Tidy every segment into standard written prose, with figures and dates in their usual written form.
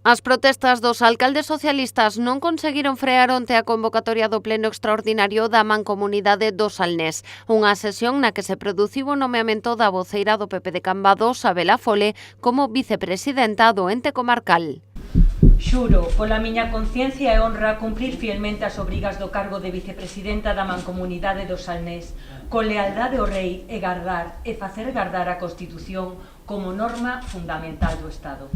As protestas dos alcaldes socialistas non conseguiron frear onte a convocatoria do pleno extraordinario da Mancomunidade do Salnés, unha sesión na que se produciu o nomeamento da voceira do PP de Cambados, Abela Fole, como vicepresidenta do ente comarcal. Xuro, pola miña conciencia e honra, cumprir fielmente as obrigas do cargo de vicepresidenta da Mancomunidade do Salnés, con lealdade ao rei e gardar e facer gardar a Constitución como norma fundamental do Estado.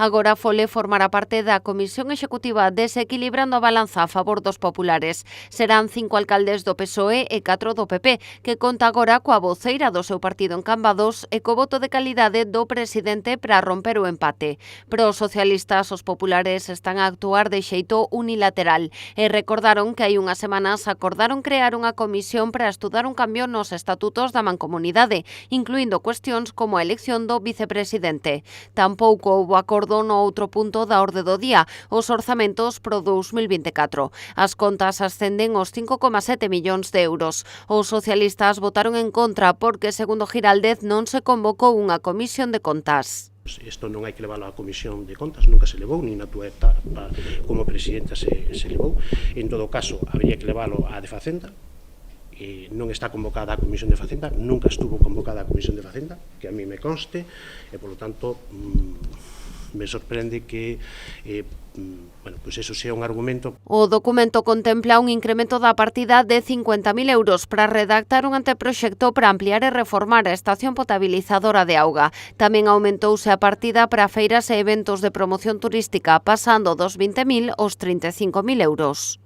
Agora Fole formará parte da Comisión Executiva desequilibrando a balanza a favor dos populares. Serán 5 alcaldes do PSOE e 4 do PP, que conta agora coa voceira do seu partido en Cambados e co voto de calidade do presidente para romper o empate. Pero os socialistas, os populares, están a actuar de xeito unilateral e recordaron que hai unhas semanas acordaron crear unha comisión para estudar un cambio nos estatutos da Mancomunidade, incluindo cuestións como a elección do vicepresidente. Tampouco houbo acordo no outro punto da orde do día, os orzamentos pro 2024. As contas ascenden aos 5,7 millóns de euros. Os socialistas votaron en contra porque, segundo Giraldez, non se convocou unha comisión de contas. Isto non hai que leválo á Comisión de Contas, nunca se levou, nin na túa etapa como presidenta se levou. En todo caso, habería que leválo á de Facenda. Non está convocada a Comisión de Facenda, nunca estuvo convocada a Comisión de Facenda, que a mí me conste, e, polo tanto, me sorprende que pois eso sea un argumento. O documento contempla un incremento da partida de 50.000 euros para redactar un anteproxecto para ampliar e reformar a estación potabilizadora de auga. Tamén aumentouse a partida para feiras e eventos de promoción turística, pasando dos 20.000 aos 35.000 euros.